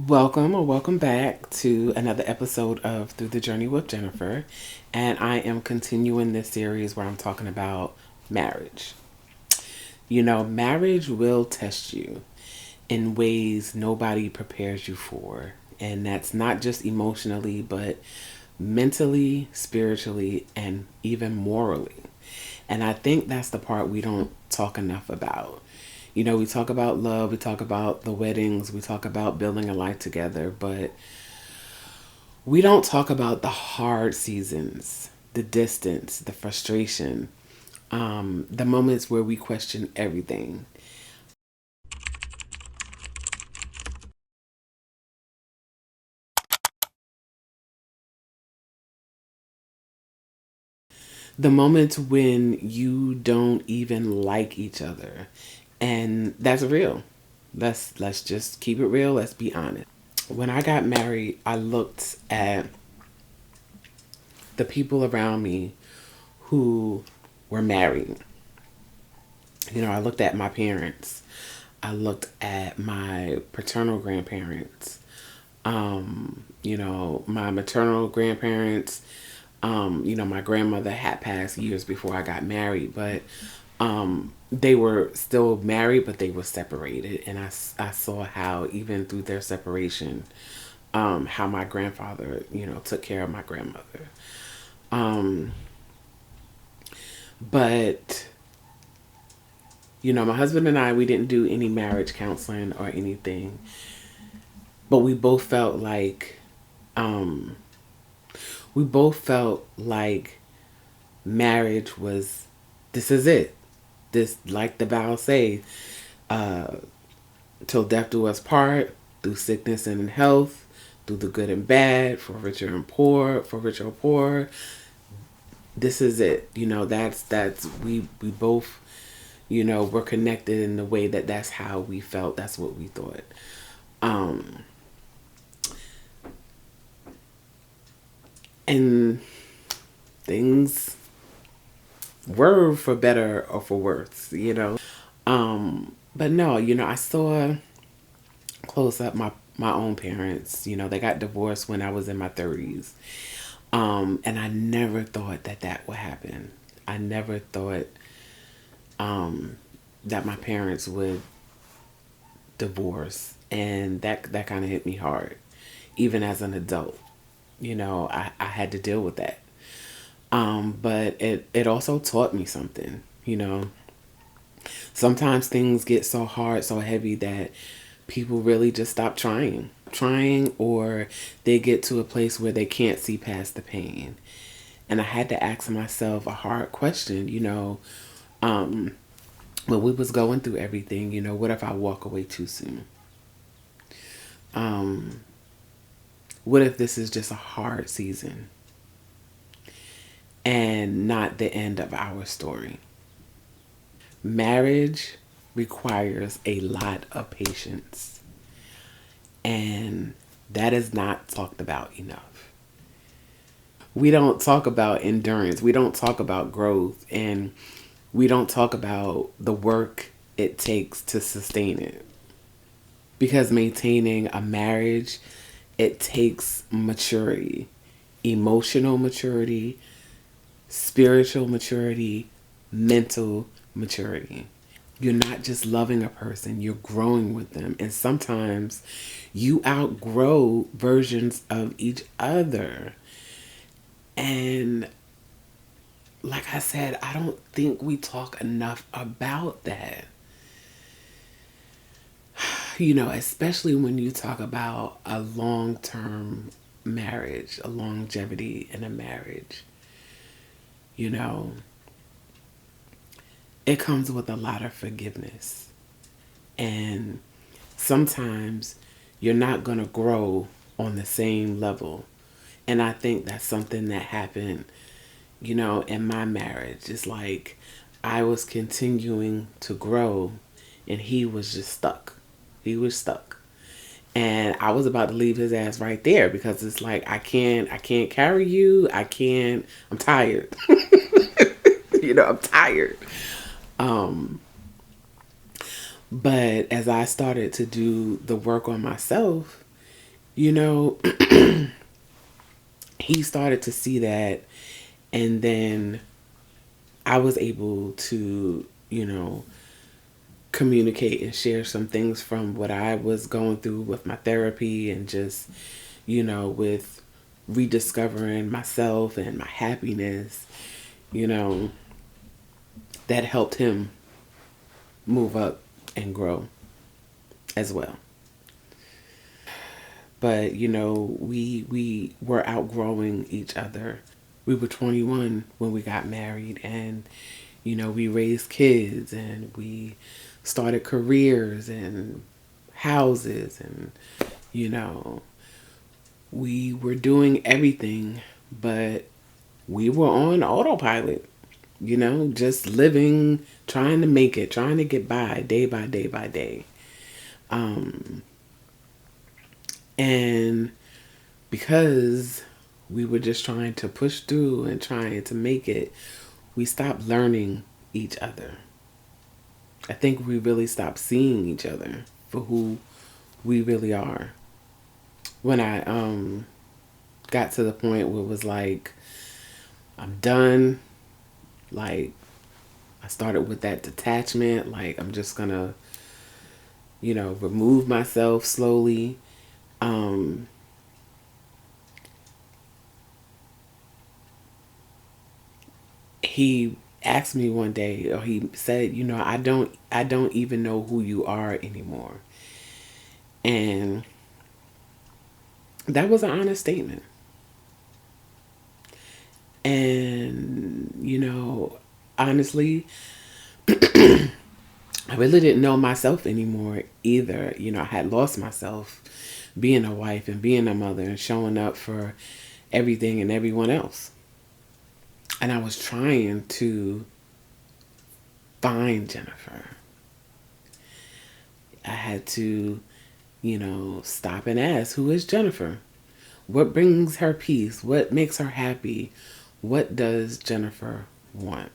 Welcome or welcome back to another episode of Through the Journey with Jennifer. And I am continuing this series where I'm talking about marriage. You know, marriage will test you in ways nobody prepares you for. And that's not just emotionally, but mentally, spiritually, and even morally. And I think that's the part we don't talk enough about. You know, we talk about love, we talk about the weddings, we talk about building a life together, but we don't talk about the hard seasons, the distance, the frustration, the moments where we question everything. The moments when you don't even like each other. And that's real. Let's just keep it real. Let's be honest. When I got married, I looked at the people around me who were married. You know, I looked at my parents. I looked at my paternal grandparents. My maternal grandparents. My grandmother had passed years before I got married, but they were still married, but they were separated. And I saw how, even through their separation, how my grandfather, took care of my grandmother. Um, but my husband and I, we didn't do any marriage counseling or anything, but um, we both felt like marriage was, this is it. This, like the vows say, uh, till death do us part, through sickness and in health, through the good and bad, for richer and poor, for richer or poor. This is it. That's we both, were connected in the way that that's how we felt. That's what we thought. Um, and things were for better or for worse. But no, I saw close up my own parents. They got divorced when I was in my 30s. And I never thought that that would happen. I never thought that my parents would divorce, and that kind of hit me hard. Even as an adult, I had to deal with that. But it also taught me something. Sometimes things get so hard, so heavy that people really just stop trying, or they get to a place where they can't see past the pain. And I had to ask myself a hard question. Um, when we was going through everything, what if I walk away too soon? Um, what if this is just a hard season and not the end of our story? Marriage requires a lot of patience, and that is not talked about enough. We don't talk about endurance, we don't talk about growth, and we don't talk about the work it takes to sustain it. Because maintaining a marriage, it takes maturity, emotional maturity, spiritual maturity, mental maturity. You're not just loving a person, you're growing with them. And sometimes you outgrow versions of each other. And like I said, I don't think we talk enough about that. Especially when you talk about a long term marriage, a longevity in a marriage. You know, it comes with a lot of forgiveness. And sometimes you're not going to grow on the same level. And I think that's something that happened, in my marriage. It's like I was continuing to grow and he was just stuck. He was stuck. And I was about to leave his ass right there because it's like I can't carry you. I'm tired. I'm tired. Um but as I started to do the work on myself, you know, he started to see that, and then I was able to, communicate and share some things from what I was going through with my therapy, and just, with rediscovering myself and my happiness, you know, that helped him move up and grow as well. But we were outgrowing each other. We were 21 when we got married, and we raised kids, and we started careers and houses, and you know we were doing everything, but we were on autopilot, just living, trying to make it, trying to get by day by day by day. And because we were just trying to push through and trying to make it, we stopped learning each other. I think we really stopped seeing each other for who we really are. When I got to the point where it was like, I'm done, like, I started with that detachment, like, I'm just gonna, remove myself slowly. He asked me one day, or he said, I don't even know who you are anymore. And that was an honest statement. And, honestly, I really didn't know myself anymore either. I had lost myself being a wife and being a mother and showing up for everything and everyone else. And I was trying to find Jennifer. I had to, stop and ask, who is Jennifer? What brings her peace? What makes her happy? What does Jennifer want?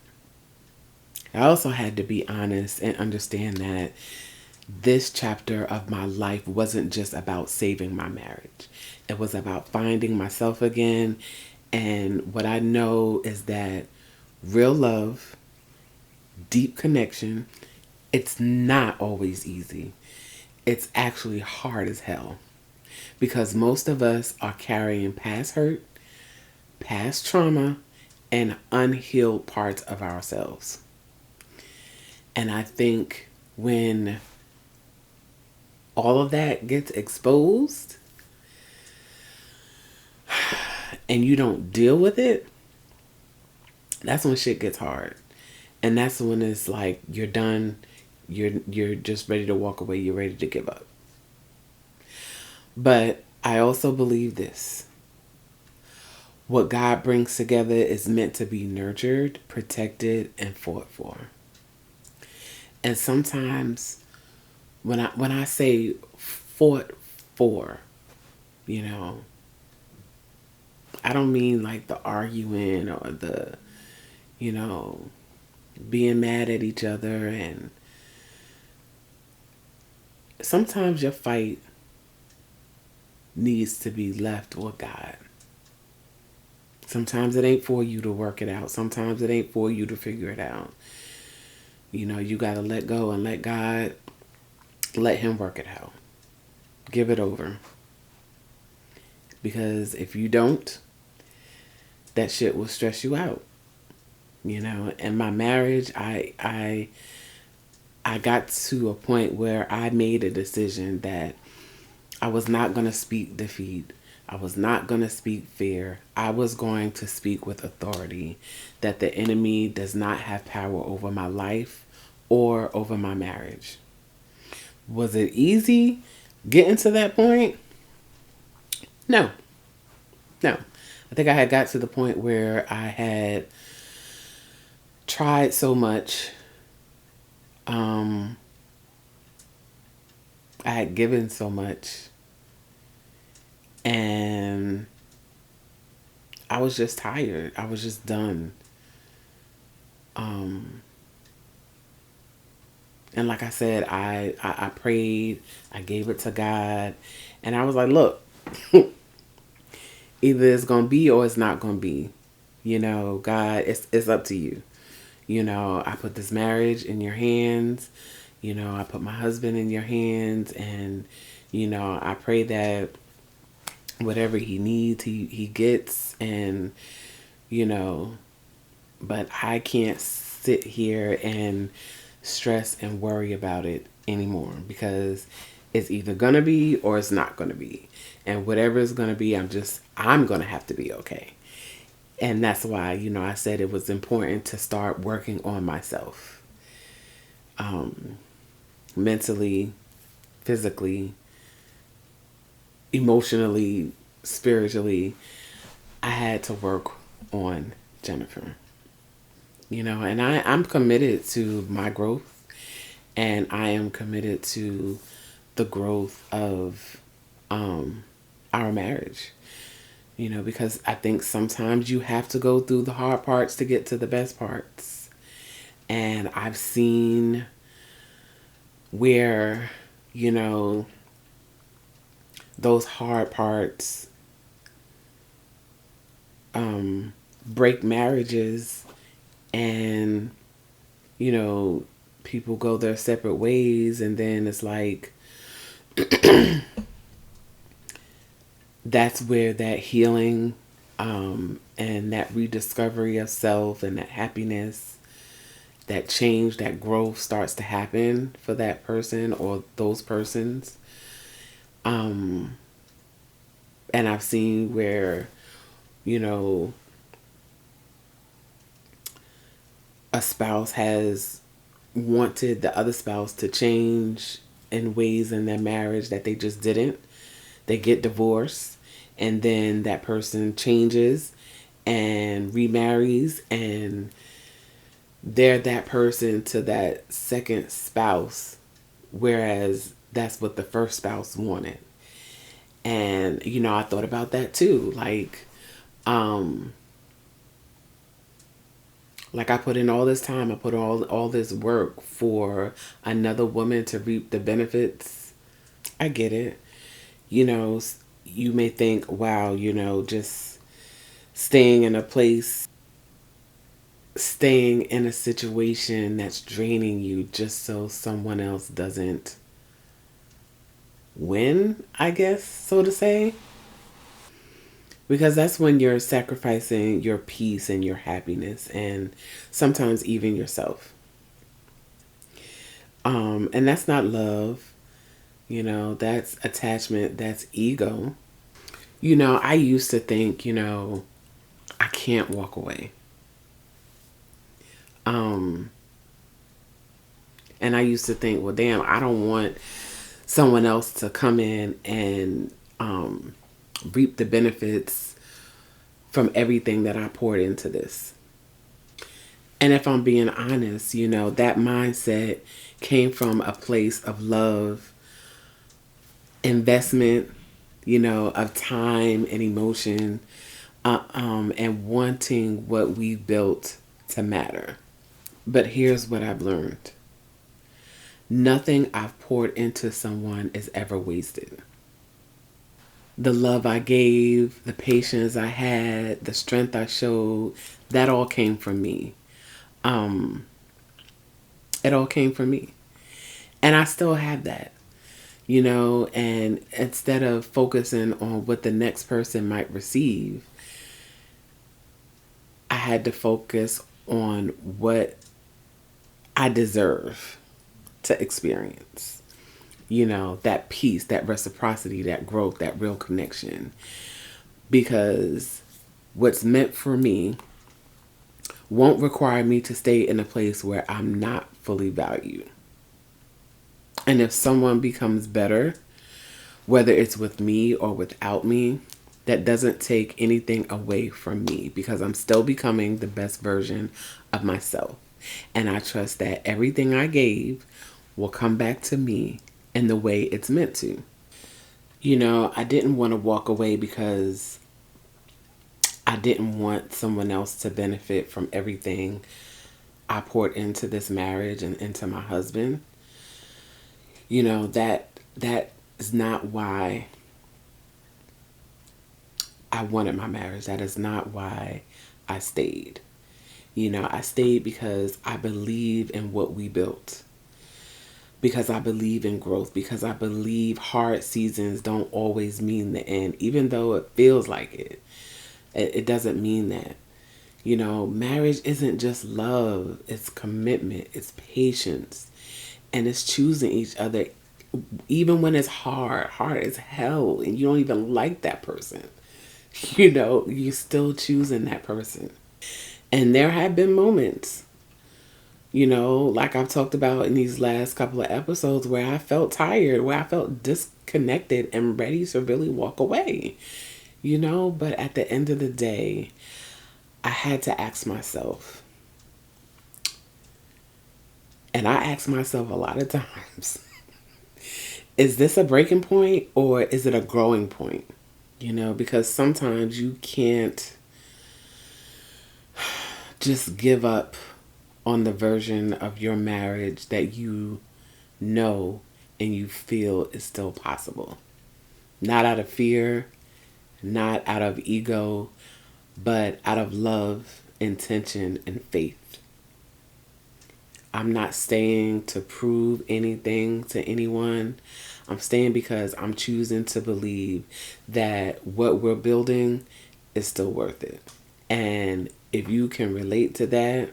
I also had to be honest and understand that this chapter of my life wasn't just about saving my marriage. It was about finding myself again. And what I know is that real love, deep connection, it's not always easy. It's actually hard as hell, because most of us are carrying past hurt, past trauma, and unhealed parts of ourselves. And I think when all of that gets exposed and you don't deal with it, that's when shit gets hard. And that's when it's like you're done. You're just ready to walk away. You're ready to give up. But I also believe this. What God brings together is meant to be nurtured, protected, and fought for. And sometimes when I say fought for, you know, I don't mean like the arguing or the, you know, being mad at each other. And sometimes your fight needs to be left with God. Sometimes it ain't for you to work it out. Sometimes it ain't for you to figure it out. You got to let go and let God, let Him work it out. Give it over. Because if you don't, that shit will stress you out. In my marriage, I got to a point where I made a decision that I was not going to speak defeat. I was not going to speak fear. I was going to speak with authority that the enemy does not have power over my life or over my marriage. Was it easy getting to that point? No. No. I think I had got to the point where I had tried so much. I had given so much. And I was just tired. I was just done. And like I said, I prayed. I gave it to God. And I was like, look, Either it's going to be or it's not going to be. God, it's up to you. I put this marriage in your hands. I put my husband in your hands. And, I pray that whatever he needs, he gets. And, you know, but I can't sit here and stress and worry about it anymore because it's either going to be or it's not going to be. And whatever it's going to be, I'm going to have to be okay. And that's why, I said it was important to start working on myself. Mentally, physically, emotionally, spiritually. I had to work on Jennifer. And I'm committed to my growth, and I am committed to the growth of our marriage. Because I think sometimes you have to go through the hard parts to get to the best parts. And I've seen where, those hard parts break marriages, and, people go their separate ways, and then it's like, that's where that healing and that rediscovery of self and that happiness, that change, that growth starts to happen for that person or those persons. And I've seen where, a spouse has wanted the other spouse to change in ways in their marriage that they just didn't. They get divorced, and then that person changes and remarries, and they're that person to that second spouse, whereas that's what the first spouse wanted. And I thought about that too. Like I put in all this time, I put all this work for another woman to reap the benefits. I get it. You may think, wow, just staying in a place, staying in a situation that's draining you just so someone else doesn't win, I guess, so to say. Because that's when you're sacrificing your peace and your happiness and sometimes even yourself. And that's not love. That's attachment, that's ego. I used to think, I can't walk away. And I used to think, well, damn, I don't want someone else to come in and reap the benefits from everything that I poured into this. And if I'm being honest, that mindset came from a place of love, investment, of time and emotion, and wanting what we built to matter. But here's what I've learned. Nothing I've poured into someone is ever wasted. The love I gave, the patience I had, the strength I showed, that all came from me. It all came from me. And I still have that, and instead of focusing on what the next person might receive, I had to focus on what I deserve to experience. That peace, that reciprocity, that growth, that real connection. Because what's meant for me won't require me to stay in a place where I'm not fully valued. And if someone becomes better, whether it's with me or without me, that doesn't take anything away from me because I'm still becoming the best version of myself. And I trust that everything I gave will come back to me in the way it's meant to. I didn't want to walk away because I didn't want someone else to benefit from everything I poured into this marriage and into my husband. That is not why I wanted my marriage. That is not why I stayed. You know, I stayed because I believe in what we built, because I believe in growth, because I believe hard seasons don't always mean the end, even though it feels like it. It doesn't mean that. You know, marriage isn't just love, it's commitment, it's patience, and it's choosing each other even when it's hard as hell, and you don't even like that person. You know, you're still choosing that person. And there have been moments, you know, like I've talked about in these last couple of episodes, where I felt tired, where I felt disconnected and ready to really walk away, you know. But at the end of the day, I had to ask myself, and I ask myself a lot of times, is this a breaking point or is it a growing point? You know, because sometimes you can't just give up on the version of your marriage that you know and you feel is still possible. Not out of fear, not out of ego, but out of love, intention, and faith. I'm not staying to prove anything to anyone. I'm staying because I'm choosing to believe that what we're building is still worth it. And if you can relate to that,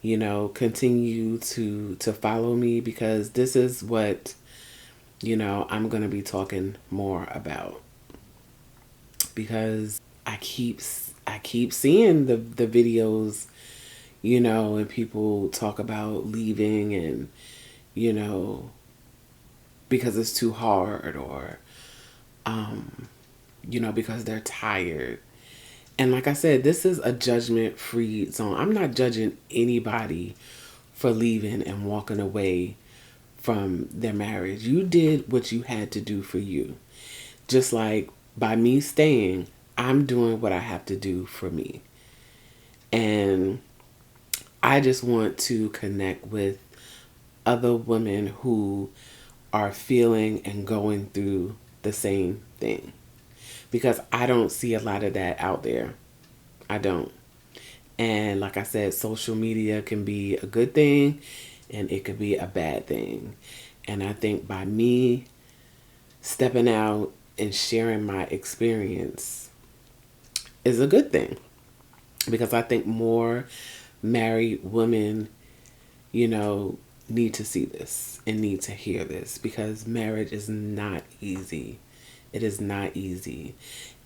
you know, continue to follow me, because this is what, you know, I'm going to be talking more about, because I keep seeing the videos, you know, and people talk about leaving, and you know, because it's too hard, or you know, because they're tired. And like I said, this is a judgment-free zone. I'm not judging anybody for leaving and walking away from their marriage. You did what you had to do for you. Just like by me staying, I'm doing what I have to do for me. And I just want to connect with other women who are feeling and going through the same thing, because I don't see a lot of that out there. I don't. And like I said, social media can be a good thing and it could be a bad thing. And I think by me stepping out and sharing my experience is a good thing, because I think more married women, you know, need to see this and need to hear this, because marriage is not easy. It is not easy.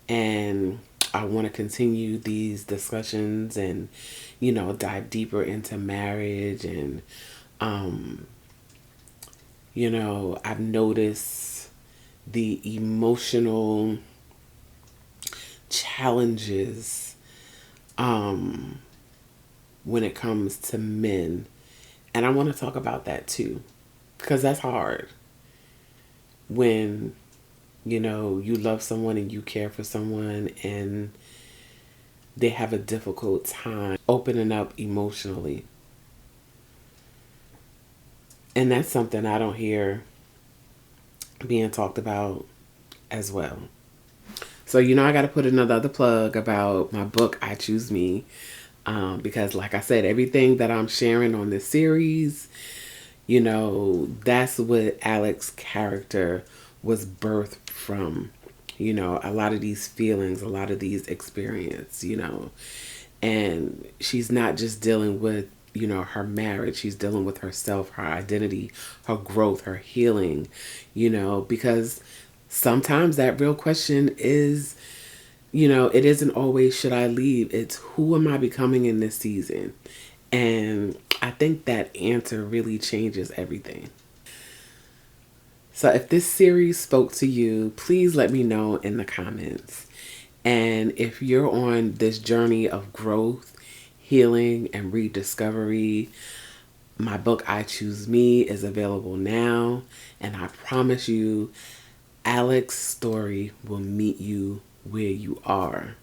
And I want to continue these discussions and, you know, dive deeper into marriage. And, you know, I've noticed the emotional challenges when it comes to men. And I want to talk about that too, because that's hard when, you know, you love someone and you care for someone and they have a difficult time opening up emotionally. And that's something I don't hear being talked about as well. So, you know, I got to put another plug about my book, I Choose Me. Because like I said, everything that I'm sharing on this series, you know, that's what Alex's character was birthed from. You know, a lot of these feelings, a lot of these experiences, you know. And she's not just dealing with, you know, her marriage. She's dealing with herself, her identity, her growth, her healing, you know, because sometimes that real question is, you know, it isn't always should I leave? It's who am I becoming in this season? And I think that answer really changes everything. So if this series spoke to you, please let me know in the comments. And if you're on this journey of growth, healing, and rediscovery, my book, I Choose Me, is available now. And I promise you, Alex's story will meet you where you are.